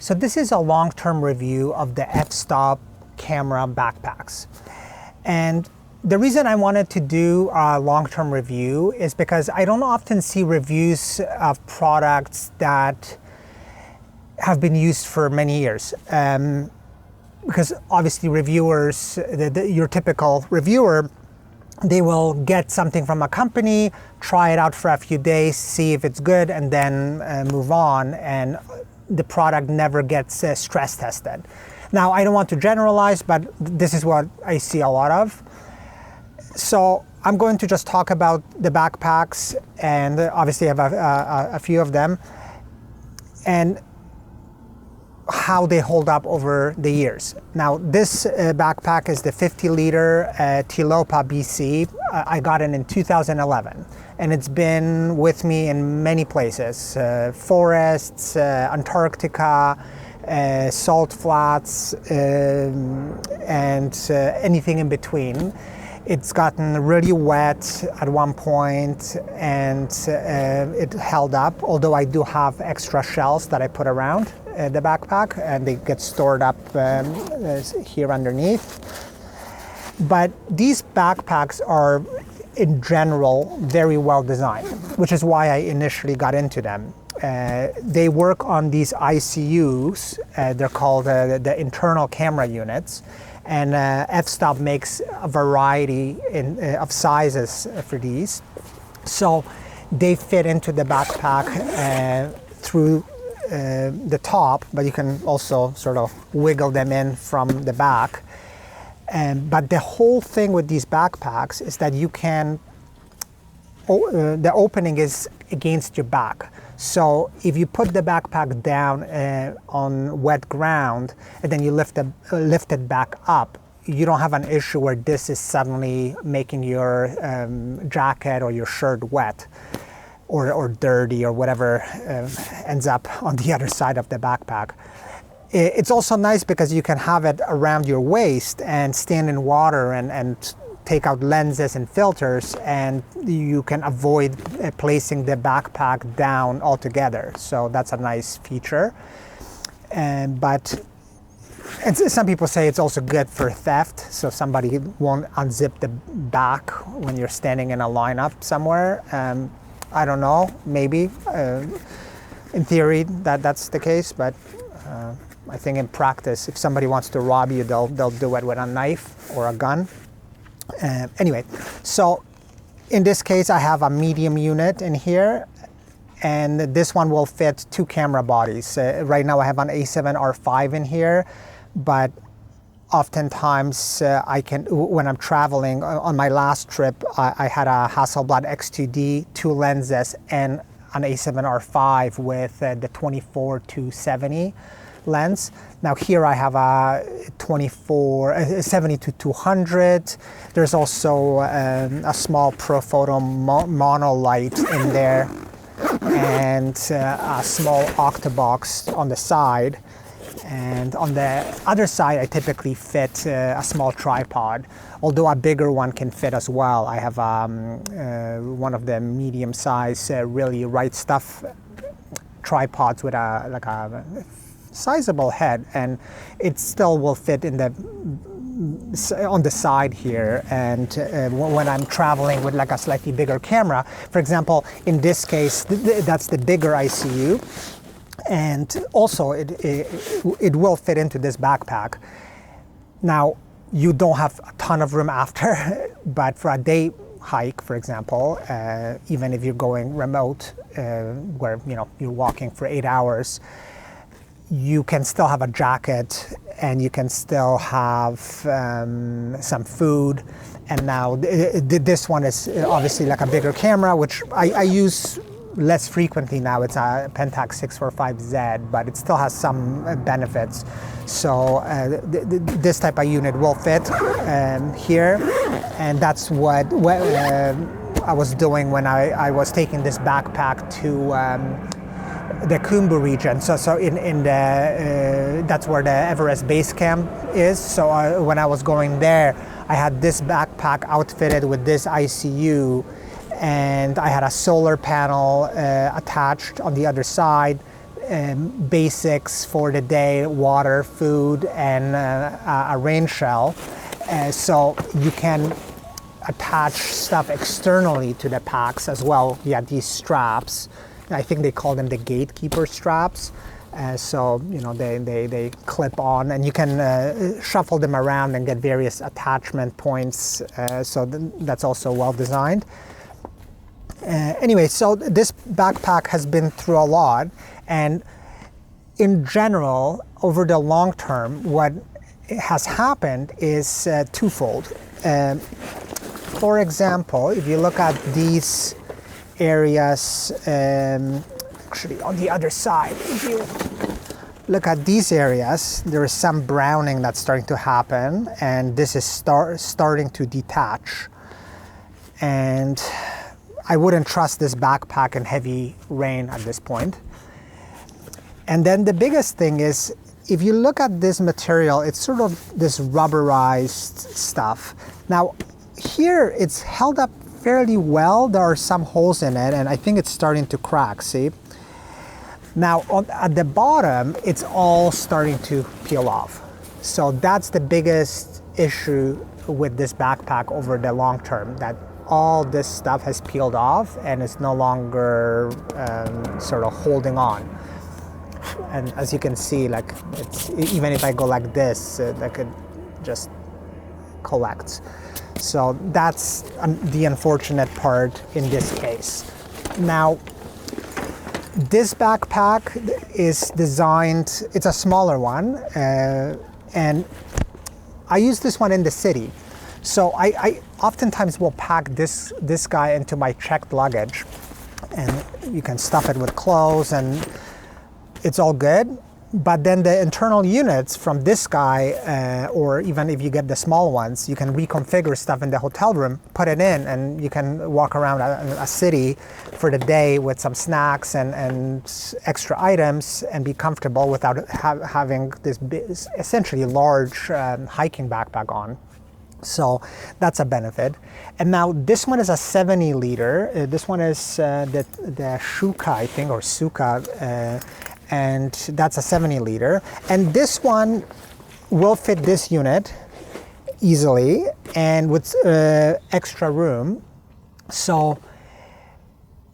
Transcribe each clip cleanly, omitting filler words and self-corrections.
So this is a long-term review of the Fstop camera backpacks. And the reason I wanted to do a long-term review is because I don't often see reviews of products that have been used for many years. Because obviously reviewers, your typical reviewer, they will get something from a company, try it out for a few days, see if it's good, and then move on. And the product never gets stress tested. Now, I don't want to generalize, but this is what I see a lot of. So I'm going to just talk about the backpacks, and obviously I have a few of them, and how they hold up over the years. Now, this backpack is the 50-liter Tilopa BC. I got it in 2011, and it's been with me in many places: forests, Antarctica, salt flats, and anything in between. It's gotten really wet at one point, and it held up, although I do have extra shells that I put around the backpack, and they get stored up here underneath. But these backpacks are, in general, very well designed, which is why I initially got into them. They work on these ICUs, they're called the internal camera units, and Fstop makes a variety of sizes for these. So they fit into the backpack through the top, but you can also sort of wiggle them in from the back. But the whole thing with these backpacks is that you can, the opening is against your back. So if you put the backpack down on wet ground and then you lift it back up, you don't have an issue where this is suddenly making your jacket or your shirt wet or dirty or whatever ends up on the other side of the backpack. It's also nice because you can have it around your waist and stand in water and take out lenses and filters, and you can avoid placing the backpack down altogether. So that's a nice feature. But some people say it's also good for theft, so somebody won't unzip the back when you're standing in a lineup somewhere. I don't know, maybe. In theory, that's the case, but I think in practice, if somebody wants to rob you, they'll do it with a knife or a gun. Anyway, so in this case, I have a medium unit in here, and this one will fit 2 camera bodies. Right now I have an A7R5 in here, but oftentimes I can, when I'm traveling, on my last trip, I had a Hasselblad X2D, 2 lenses, and an A7R5 with the 24-70 lens. Now here I have a 70-200. There's also a small Profoto mono light in there, and a small octabox on the side. And on the other side, I typically fit a small tripod, although a bigger one can fit as well. I have one of the medium size, really right stuff tripods with a sizable head, and it still will fit in on the side here. And when I'm traveling with like a slightly bigger camera, for example, in this case, that's the bigger ICU. And also it will fit into this backpack. Now, you don't have a ton of room after, but for a day hike, for example, even if you're going remote, where you're walking for 8 hours, you can still have a jacket, and you can still have some food. And now this one is obviously like a bigger camera, which I use less frequently now. It's a Pentax 645Z, but it still has some benefits. So this type of unit will fit here, and that's what I was doing when I was taking this backpack to the Khumbu region. So in the that's where the Everest base camp is. So when I was going there, I had this backpack outfitted with this ICU, and I had a solar panel attached on the other side, basics for the day, water, food, and a rain shell. So you can attach stuff externally to the packs as well via these straps. I think they call them the gatekeeper straps. So they clip on, and you can shuffle them around and get various attachment points. So that's also well designed. Anyway, so this backpack has been through a lot, and in general, over the long term, what has happened is twofold. For example, if you look at these areas, actually on the other side, if you look at these areas, there is some browning that's starting to happen, and this is starting to detach. And I wouldn't trust this backpack in heavy rain at this point. And then the biggest thing is, if you look at this material, it's sort of this rubberized stuff. Now, here it's held up fairly well. There are some holes in it, and I think it's starting to crack, see? Now, at the bottom, it's all starting to peel off. So that's the biggest issue with this backpack over the long term, that all this stuff has peeled off and it's no longer sort of holding on. And as you can see, like, it's, even if I go like this, that could just collect. So that's the unfortunate part in this case. Now, this backpack is designed, it's a smaller one, and I use this one in the city. So I oftentimes will pack this guy into my checked luggage, and you can stuff it with clothes and it's all good. But then the internal units from this guy, or even if you get the small ones, you can reconfigure stuff in the hotel room, put it in, and you can walk around a city for the day with some snacks and extra items and be comfortable without having this essentially large hiking backpack on. So that's a benefit. And now this one is a 70 liter. This one is the Shuka, I think, or Suka. And that's a 70 liter. And this one will fit this unit easily and with extra room. So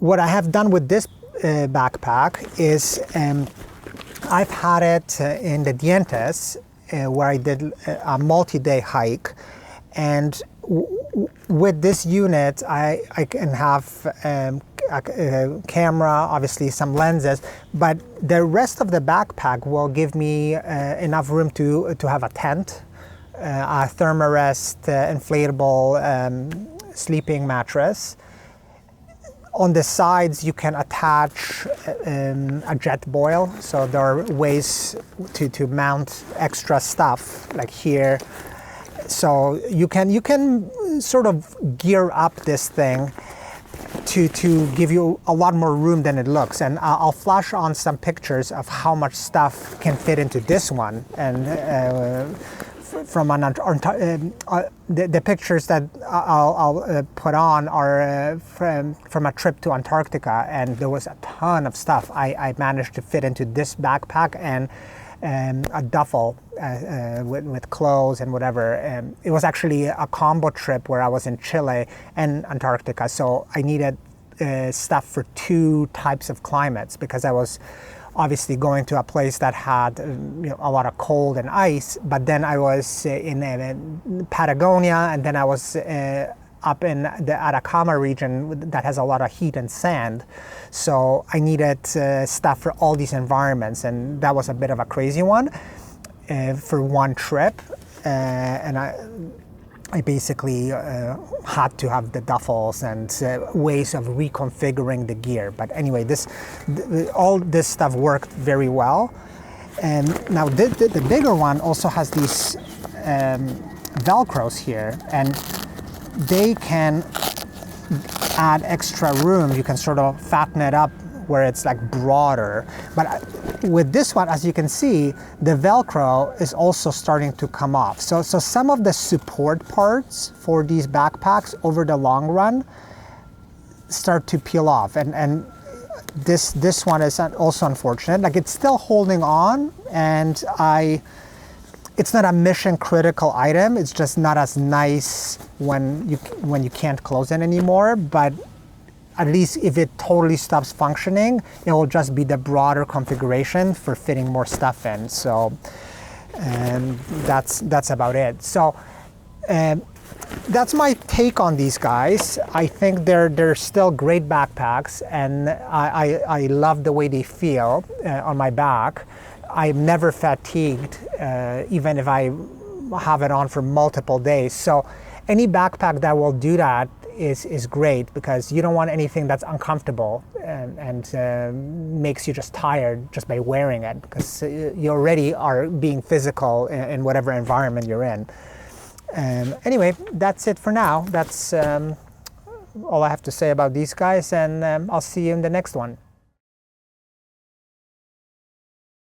what I have done with this backpack is I've had it in the Dientes where I did a multi-day hike. And with this unit, I can have a camera, obviously some lenses, but the rest of the backpack will give me enough room to have a tent, a thermarest, inflatable sleeping mattress. On the sides, you can attach a jet boil, so there are ways to mount extra stuff, like here. So you can sort of gear up this thing to give you a lot more room than it looks. And I'll flash on some pictures of how much stuff can fit into this one. And from the pictures that I'll put on are from a trip to Antarctica, and there was a ton of stuff I managed to fit into this backpack and a duffel with clothes and whatever. It was actually a combo trip where I was in Chile and Antarctica, so I needed stuff for two types of climates, because I was obviously going to a place that had a lot of cold and ice, but then I was in Patagonia, and then I was up in the Atacama region that has a lot of heat and sand. So I needed stuff for all these environments, and that was a bit of a crazy one for one trip. And I basically had to have the duffels and ways of reconfiguring the gear. But anyway, all this stuff worked very well. And now the bigger one also has these Velcros here, and they can add extra room. You can sort of fatten it up where it's like broader. But with this one, as you can see, the Velcro is also starting to come off. So some of the support parts for these backpacks over the long run start to peel off. And this one is also unfortunate. Like, it's still holding on, and it's not a mission critical item. It's just not as nice when you can't close it anymore. But at least if it totally stops functioning, it will just be the broader configuration for fitting more stuff in. So that's about it. So that's my take on these guys. I think they're still great backpacks, and I love the way they feel on my back. I'm never fatigued, even if I have it on for multiple days. So any backpack that will do that is great, because you don't want anything that's uncomfortable and makes you just tired just by wearing it, because you already are being physical in whatever environment you're in. Anyway, that's it for now. That's all I have to say about these guys, and I'll see you in the next one.